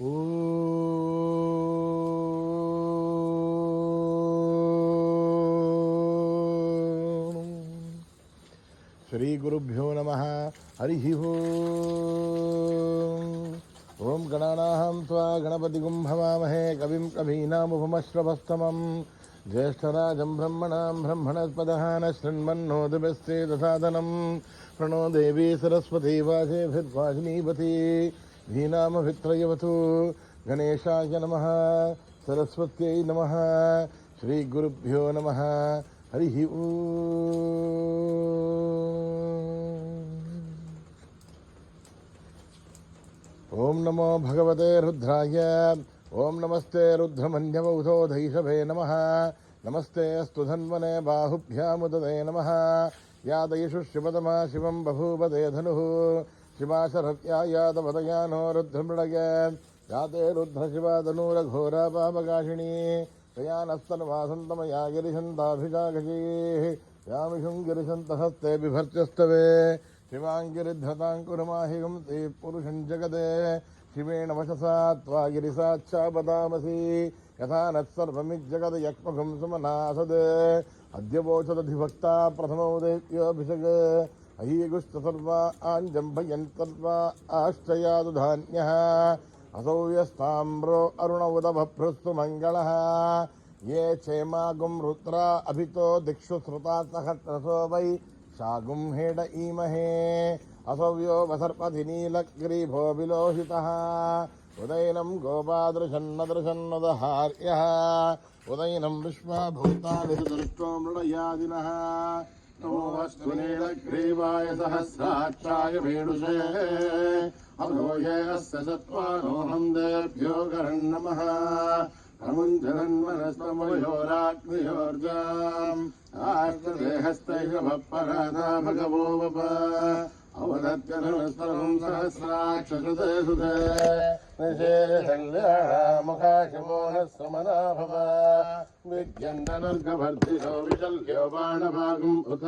శ్రీ గురుభ్యో నమః. హరి ఓం గణానాహం త్వా గణపతిగుం భవామహే కవిం కవీనాముపమశ్రవస్తమం జ్యేష్ఠరాజం బ్రహ్మణాం బ్రహ్మణస్పదః శృణ్వన్నోతిభిశ్చేదసాదనం ప్రణో దేవీ సరస్వతీ వాచేభిర్వాజినీవతి ధీనామభిత్రయవతు. గణేశాయ నమః, సరస్వత్యై నమః. శ్రీ గురుభ్యో నమః. హరి ఓం నమో భగవతే రుద్రాయ. ఓం నమస్తే రుద్రమన్యవౌధోధైషభే నమః. నమస్తే అస్తు ధన్వనే బాహుభ్యాముదదే నమః. యాదయిషు శివతమా శివం బభూవదే ధనుః. శివాశరత్యాయాదవదయానో రుద్రమృడయ. యాతే రుద్రశివాదనూరఘోరా పాపకాశినీ. తయానస్తన్వాసంతమయా గిరిశంతాభిజాగజీః. యామిషుం గిరిశంతహస్తే బిభర్చస్తవే. శివాంగిరిధతాంకురమాహిగం తే పురుషం జగదే. శివేణ వశసా త్వా గిరిసాచ్చాపదామసి. యథా నత్సర్వమిజ్జగద్ యక్మఘం సుమనాసద్. అద్యవోచదధిభక్తా ప్రథమో దేవ్యోభిషగ్. అహీగుస్తసర్వా ఆంజంభయంతర్వా ఆశ్చయాదు ధాన్యః. అసౌ యస్తామ్రో అరుణ ఉదభభృస్తు మంగళః. ఏ చేమాగుం రుద్రా అభితో దిక్షు శ్రుతా సహస్రసో వై శాగుం హేడ ఈమహే. అసవ్యో వసర్పతి నీలగ్రీభో విలోహితః. ఉదయనం గోపాదృశన్నదృశన్నదహార్యః. ఉదయనం విశ్వభూతాని దృష్టో మృడయాదినః. నమోऽस्तु నీలగ్రీవాయ సహస్రాక్షాయ వేణుషే. అభోయే అస్య సత్వానోహం దేభ్యో గరన్నమః. అముంజనన్మనస్తమయోరాగ్నియోర్జాం ఆష్టదేహస్తైషభపరాధా భగవో వప. అవదత్యధనుస్తరం సహస్రాక్షసుతే సుతే. నిశేషల్యాముఖాశమోహస్వమనాభవ. విద్యందనర్గవర్ధితో విశల్యో బాణభాగం ఉత.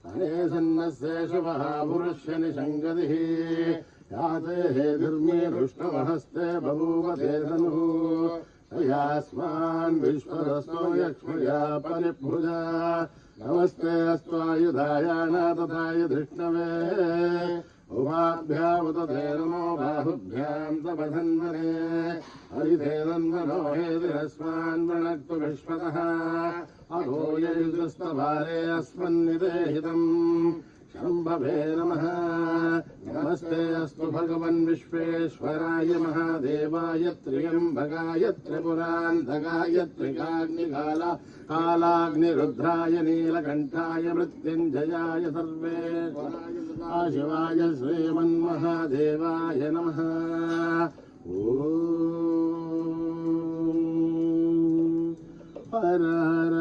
అనేసన్నస్యేషు మహాపురుష్య నిషంగదిః. యాతే హేధిర్మేరుష్ణమహస్తే బభూవ తే ధనుః. తయాస్మాన్ విశ్వరస్తో యక్ష్మయా పరిభృజా. నమస్తే అస్త్వాయుధాయాన తథాయ ధిష్ణవే. ఉభాభ్యాముత తే నమో బాహుభ్యాం తపధన్వనే. హరిధేరన్వనో హేతిరస్మాన్ వృణక్తు విశ్వతః. అహో యయుస్తభారే అస్మన్నిదేహితం. శంభవే నమః. నమస్తే అస్తు భగవన్ విశ్వేశ్వరాయ మహాదేవాయ త్ర్యంబకాయ త్రిపురాంధకాయ కాలాగ్నిరుద్రాయ నీలకంఠాయ మృత్యుంజయాయ సర్వేశ్వరాయ శివాయ శ్రీమన్మహాదేవాయ నమః. హర హర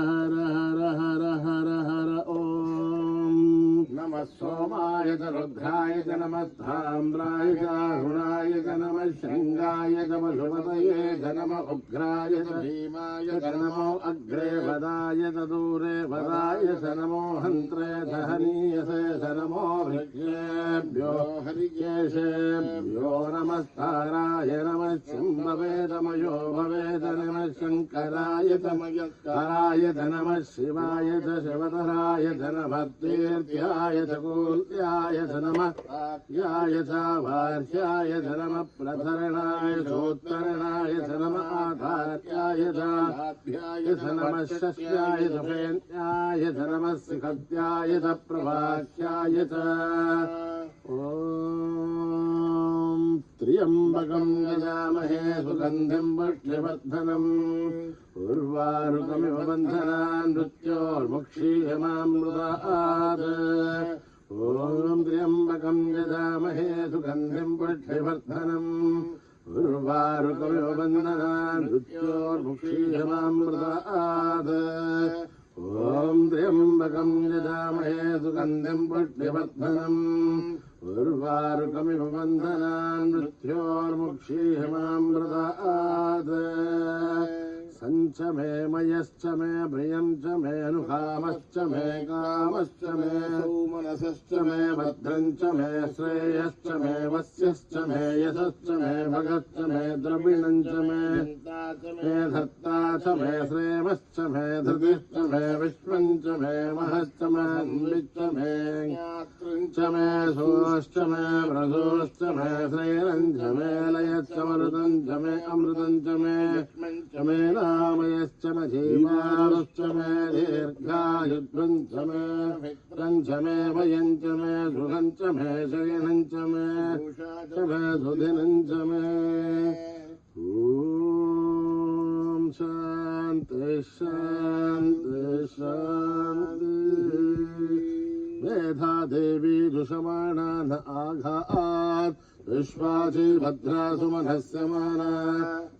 హర హర హర హర హర. ఓం నమః సోమాయ చ రుద్రాయ చ నమః తామ్రాయ చ అరుణాయ చ నమః శృంగాయ చ పశుపతయే చ నమః ఉగ్రాయ చ భీమాయ చ నమో అగ్రే వదాయ చ దూరే వదాయ చ నమో హంత్రే చ హనీయసే చ నమో భృత్యేభ్యో హరికేశేభ్యో నమస్తారాయ నమః శంభవే తమయో భవే చ నమః శంకరాయ తమయకారాయ చ నమః శివాయ చ శివతరాయ చ నమః తీర్థ్యాయ చ కూల్యాయ చ నమః యాయ చ వార్ష్యాయ చ నమః ప్రధరణాయ చోత్తరణాయ చ నమః ఆధార్యాయ చ ఆభ్యాయ చ నమః శస్యాయ చ ఫేన్యాయ చ నమః శిఖత్యాయ చ ప్రవాహ్యాయ చ. ఓం త్ర్యంబకం యజామహే సుగంధిం పుష్టివర్ధనం. ఉర్వారుకమివ బంధనాన్ మృత్యోర్ముక్షీయమామృతాత్. ఓం త్ర్యంబకం యజామహే సుగంధిం పుష్టివర్ధనం. ఉర్వారుకమివ బంధనాన్ మృత్యోర్ముక్షీయమామృతాత్. ఓం త్ర్యంబకం యజామహే సుగంధిం పుష్టివర్ధనం. ఉర్వారుకమివ బంధనాన్ మృత్యోర్ముక్షీయమామృతాత్. సంధ్యావందనం च मे मयश्च मे प्रियं च मे अनुकामश्च मे कामश्च मे सौमनसश्च मे भद्रं च मे श्रेयश्च मे वस्यश्च मे यशश्च मे भगश्च मे द्रविणं च मे धत्ता च मे श्रेमश्च मे धृतिश्च मे विश्वं च मे महश्च मे अन्विश्च मे ज्ञातृं च मे सोश्च मे व्रजोश्च मे श्रेयं च मे लयश्च मरुतं च मे अमृतं च मे नामयश्च मे जीवाश्च मे दीर्घायुध्वं च मे मित्रं च मे भयं च मे सुखं च मे शयनं च मे सुदिनं च मे ॐ शान्ति शान्ति शान्ति मेधा देवी दुषमाणा न आघात् विश्वासी भद्रा सुमनस्य माना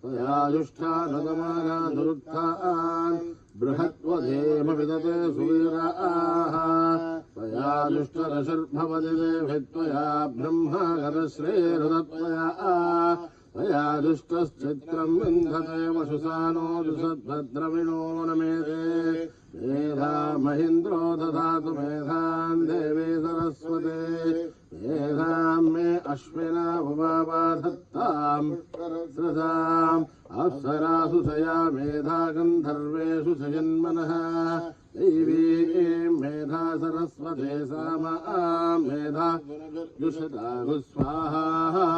तयाजुष्ठानदमाना दुरुक्तान् बृहत्वधेम विदते सुवीराः तयाजुष्टरशर्भवति देवि त्वया ब्रह्मागतश्रेरुदत्वया तया दुष्टश्चित्रं विन्धते वशुसानो दुषद्भद्रविणो नमेते मेधा महीन्द्रो दधातु मेधां देवी सरस्वती मेधां मे अश्विना भुवाबाधत्तां पुष्करस्रजाम् अप्सरासु सया मेधा गन्धर्वेषु सजन्मनः दैवीं मेधा सरस्वती सामा मेधा जुषदागु स्वाहा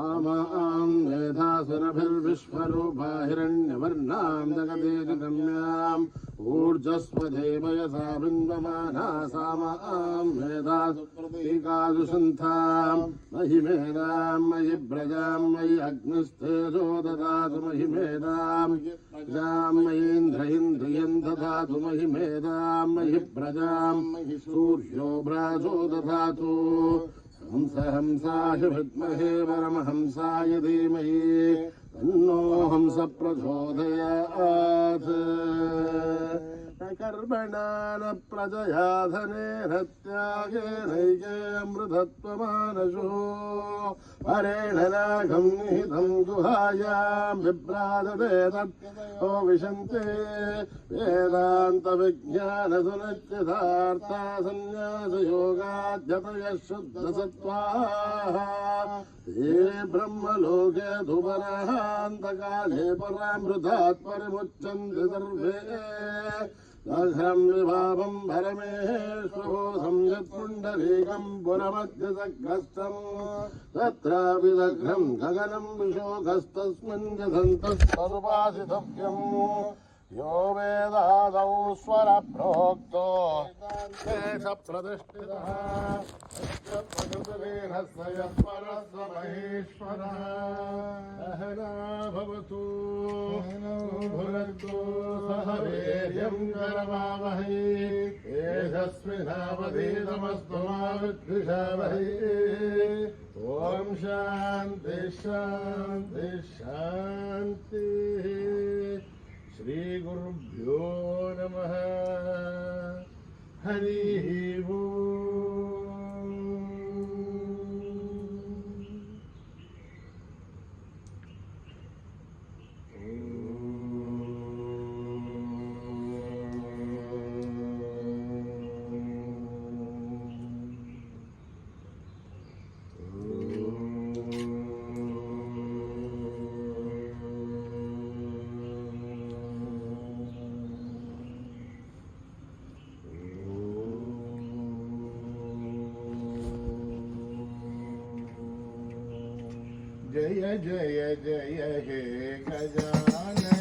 आमां मेधा सुरभिर्विश्वरूपा हिरण्यवर्णां जगदेकगम्याम् ऊर्जस्वदेवयसा बिन्वमाना सामां मेधा सुप्रतीकासु सन्तां महि मेधां मयि प्रजां मयि अग्निस्तेजो ददातु महि मेधां प्रजां मयीन्द्र इन्द्रियं ददातु महि मेधां महि प्रजां महि सूर्यो भ्राजो ददातु हंस हंसाय विद्महे परमहंसाय धीमहि तन्नो हंस प्रचोदयात् न कर्मणा न प्रजया धनेन त्यागेनैकेऽमृतत्वमानशो परेण नागं निहितं गुहायां बिभ्राजते तत्तो विशन्ते वेदान्तविज्ञानसुनिश्चितार्था सन्न्यासयोगाद्यतयः शुद्धसत्त्वाः ते ब्रह्मलोके धुपरान्तकाले परामृतात् परिमुच्यन्ते सर्वे दघ्रं विभावं भरमेश्वरो संयत्पुण्डरीकं पुरमध्यसग्रस्तं तत्रापि दघ्रं गगनं विशोकस्तस्मिन् यथन्तस्तदुपासितव्यम् यो वेदादौ स्वरप्रोक्तो शेष प्रतिष्ठितः स्वरस्य महेश्वरः सहना भवतु भुनक्तु सह वीर्यं करवावहै तेजस्विनावधीतमस्तु मा विद्विषावहै ॐ शान्ति शान्ति शान्तिः श्री गुरुभ्यो नमः हरिः जय जय जय हे गजानना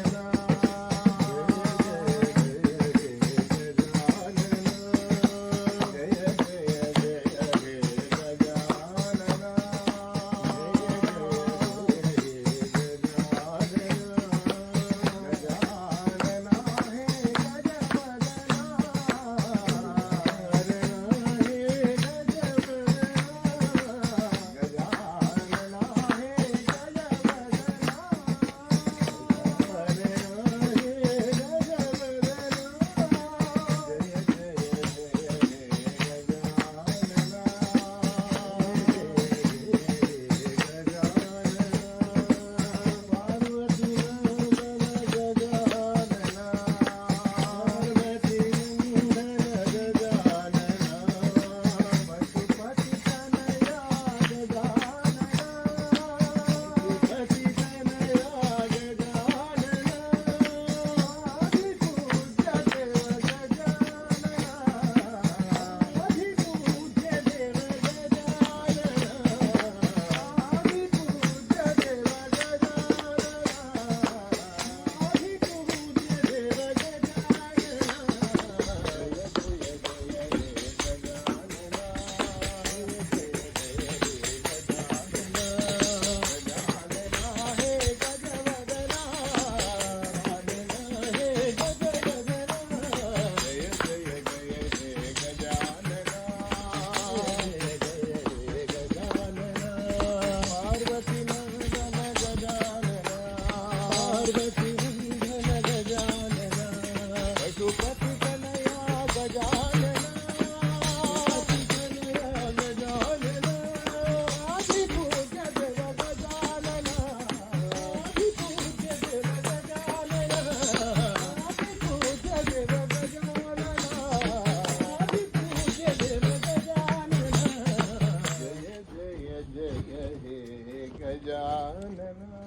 गजानना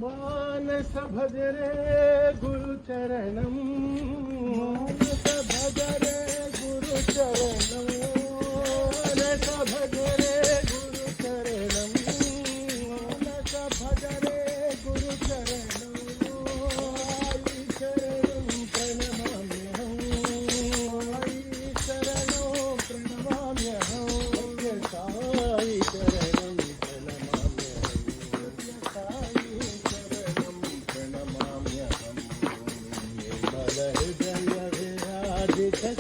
मानस भज रे गुरुचरणं मानस भज रे गुरुचरणं मानस भज रे गुरुचरणं मानस भज रे गुरुचरणं आई शरणं प्रणमाम्यहं आई शरणं प्रणमाम्यहं साई शरणं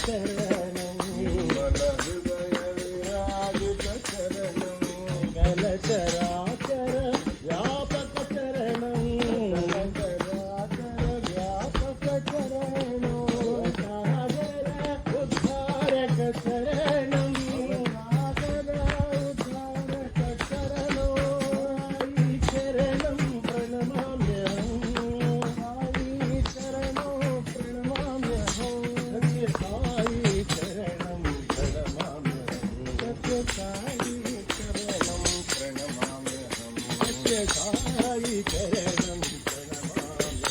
शरणं निर्मल हृदय विराजित शरणं गलचराचर व्यापक शरणं गलचराचर व्यापक शरणं सागर उद्धारक शरणं सागर उद्धारक शरणं आई शरणं प्रणमाम्यहं आई शरणं प्रणमाम्यहं साई शरणं प्रणमाम्यहं सत्य साई शरणं प्रणमाम्यहं सत्य साई शरणं प्रणमाम्यहं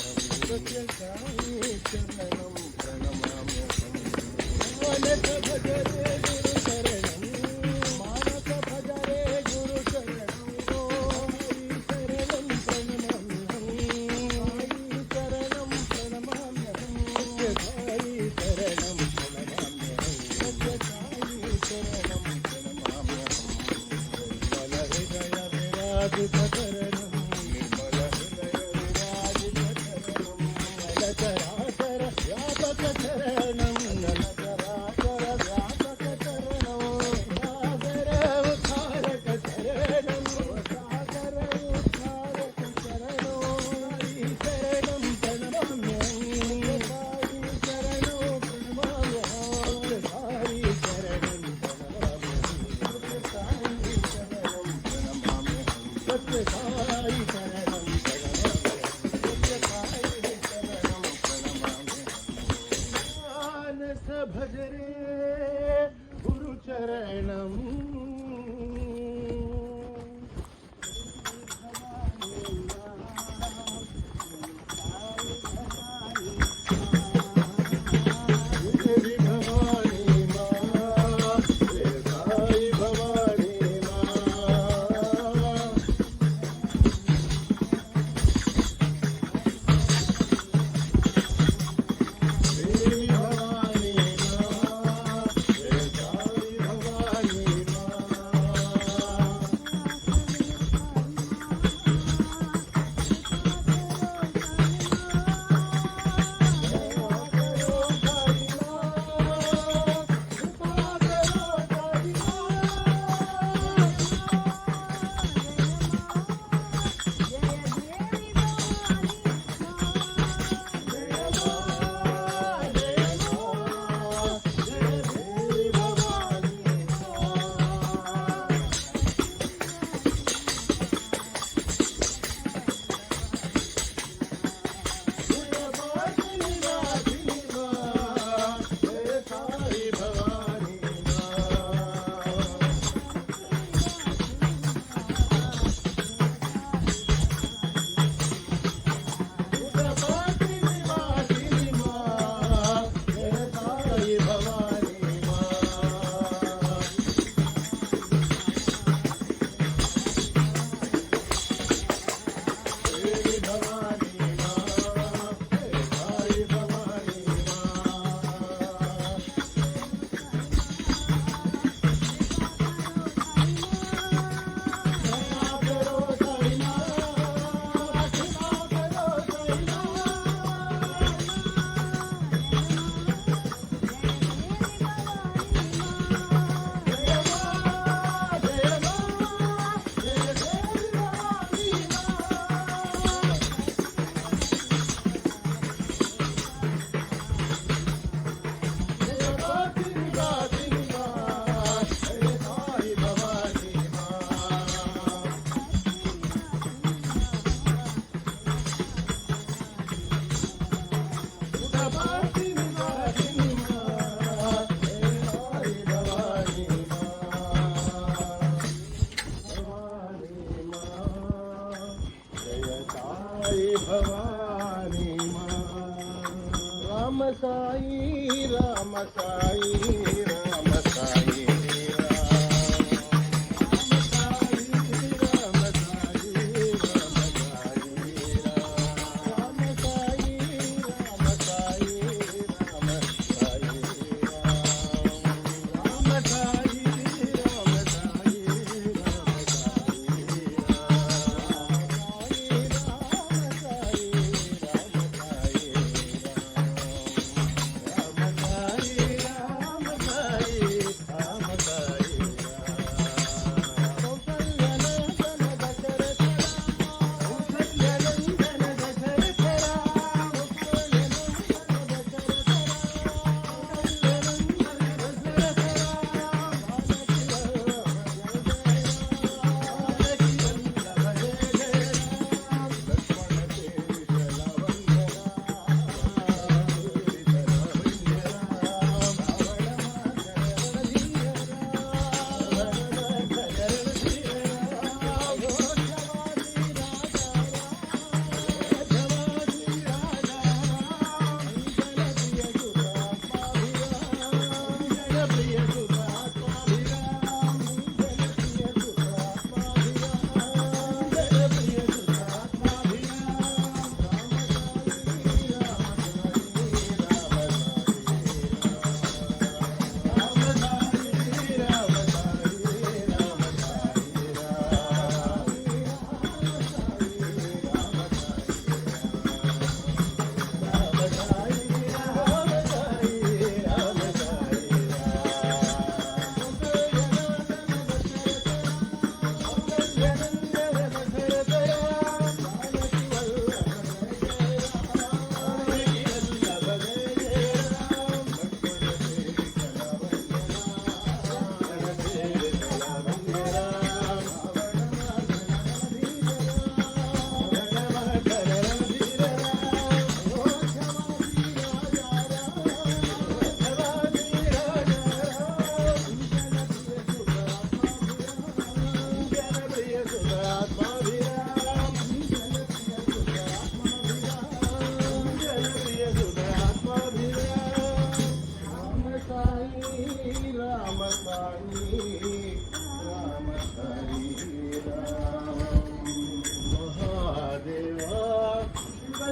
सत्य साई शरणं प्रणमाम्यहं मानस भज रे गुरु शरणं मानस भज रे गुरु शरणं हरि शरणं प्रणमाम्यहं हरि शरणं प्रणमाम्यहं सत्य साई शरणं प्रणमाम्यहं सत्य साई शरणं प्रणमाम्यहं निर्मल हृदय विराजित शरणं निर्मल हृदय विराजित शरणं गलचराचर व्यापक शरणं गलचराचर व्यापक शरणं सागर उद्धारक शरणं सागर उद्धारक शरणं हरि शरणं प्रणमाम्यहं साई शरणं प्रणमाम्यहं साई शरणं प्रणमाम्यहं साई शरणं प्रणमाम्यहं सत्य साई शरणं प्रणमाम्यहं सत्य साई शरणं प्रणमाम्यहं मानस भज रे गुरुचरणं देवी भवानी माँ साई भवानी माँ देवी भवानी माँ साई भवानी भवानी माँ राम साई राम साई राम साई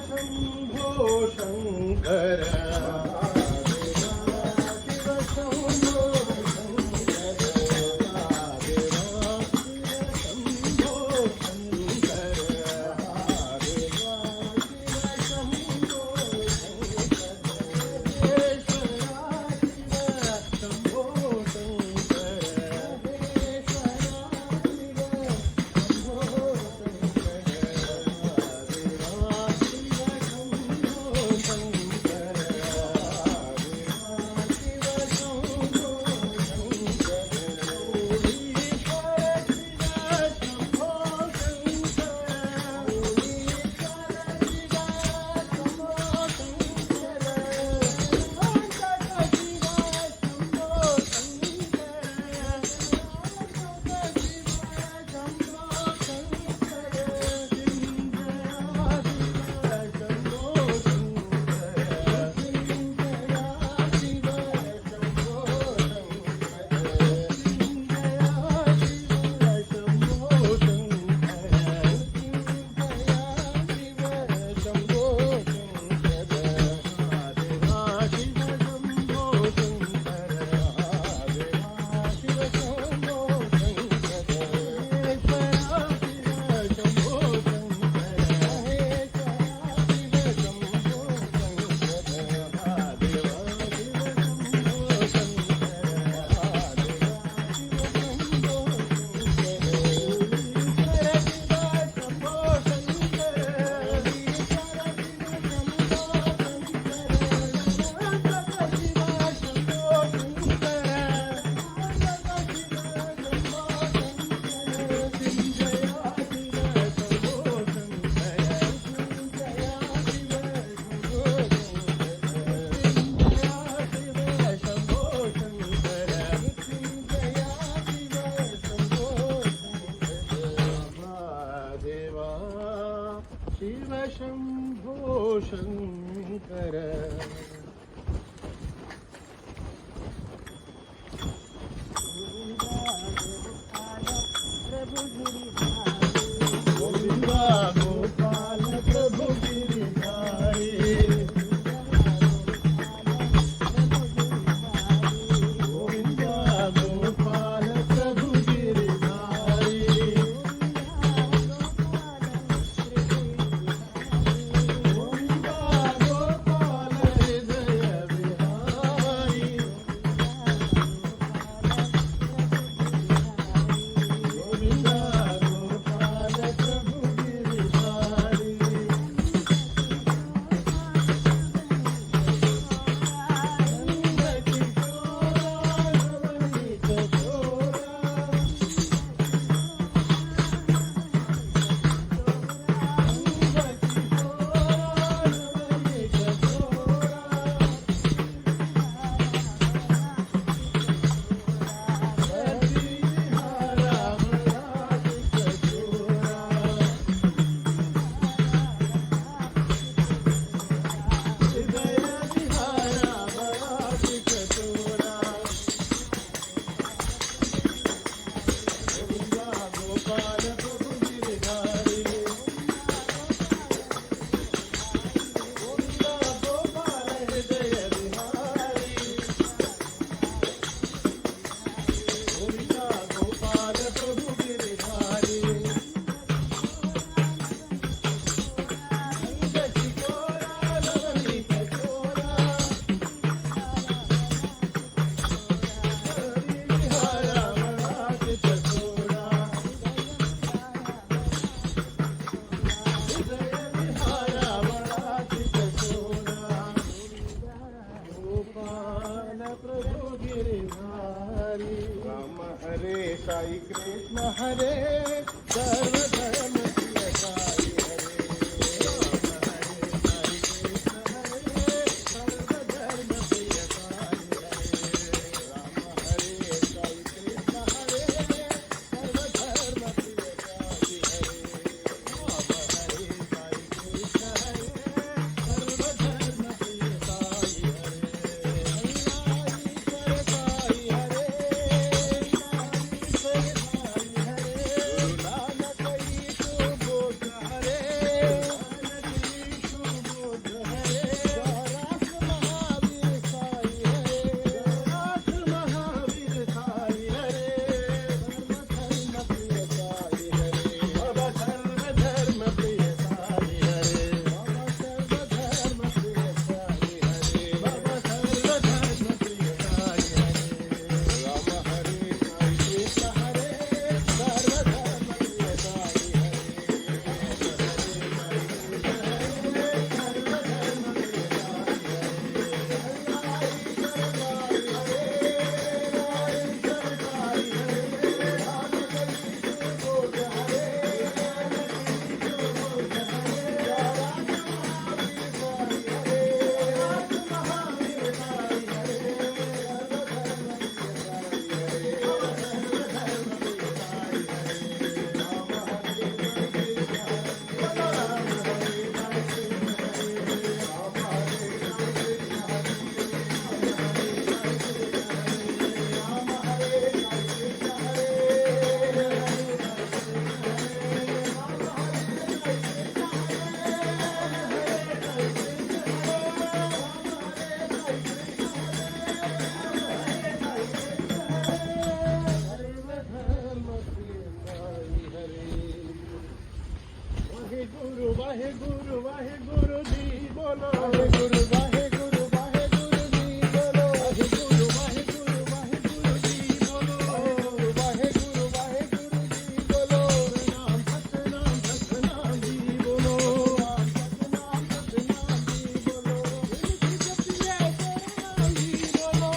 शंभो शंकर शिव शंभो शंकर गोविंदा गोपाल प्रभु गिरिधारी गोविंदा गोपाल प्रभु गिरिधारी गोविंदा गोपाल हृदय विहारी गोविंदा गोपाल प्रभु गिरिधारी राम हरे साई कृष्ण हरे सर्व धर्म प्रिय साई हरे राम हरे साई कृष्ण हरे सर्व धर्म प्रिय साई हरे राम हरे साई कृष्ण हरे सर्व धर्म प्रिय साई हरे राम हरे साई कृष्ण हरे सर्व धर्म प्रिय साई हरे वाहेगुरु वाहेगुरु जी बोलो वाहेगुरु वाहेगुरु वाहेगुरु जी बोलो वाहेगुरु वाहेगुरु वाहेगुरु जी बोलो वाहेगुरु वाहेगुरु जी बोलो नाम सतनाम जी बोलो नाम सतनाम जी बोलो जपिए नाम जी बोलो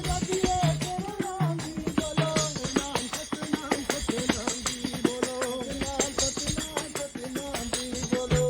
जपिए नाम जी बोलो नाम सतनाम जी बोलो नाम सतनाम जी बोलो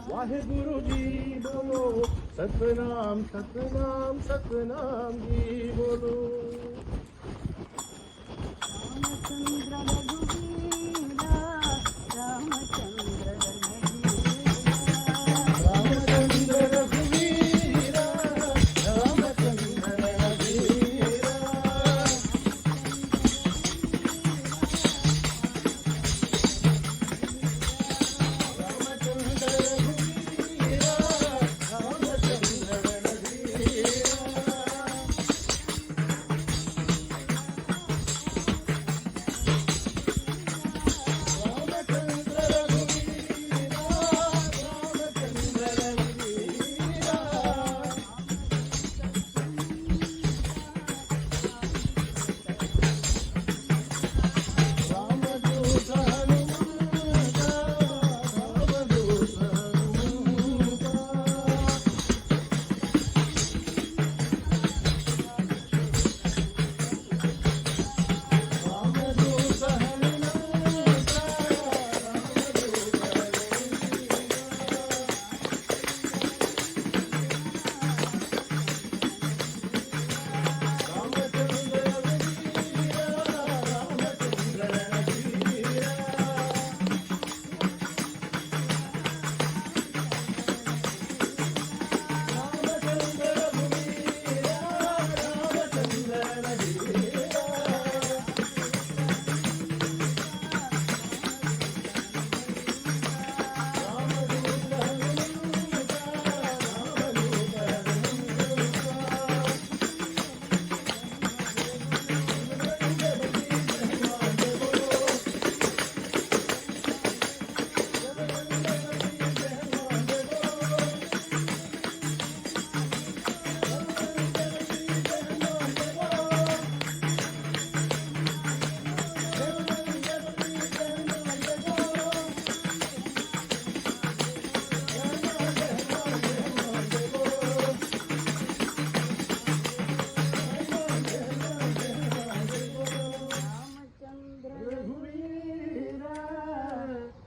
वाहेगुरु जी बोलो, सतनाम सतनाम सतनाम जी बोलो। रामचंद्र रघुवीरा, रामचंद्र रघुवीरा, रामचंद्र रघुवीरा, रामचंद्र रघुवीरा, रामचंद्र रघुवीरा, रामचंद्र रघुवीरा।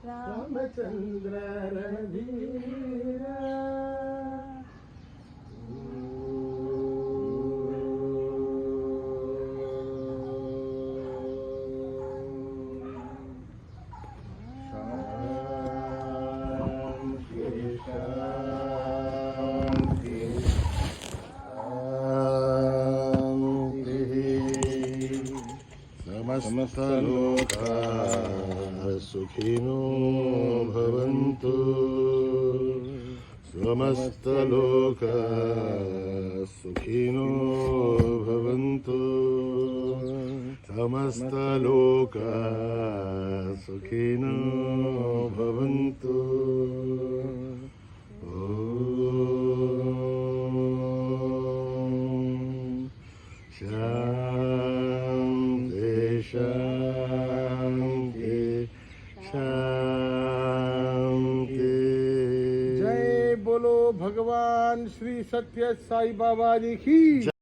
रामचंद्र रघुवीरा। समस्तलोकाः सुखिनो भवन्तु, समस्तलोकाः सुखिनो भवन्तु, समस्तलोकाः सुखिनो भवन्तु। शांति शांति। जय बोलो भगवान श्री सत्य साई बाबा जी की।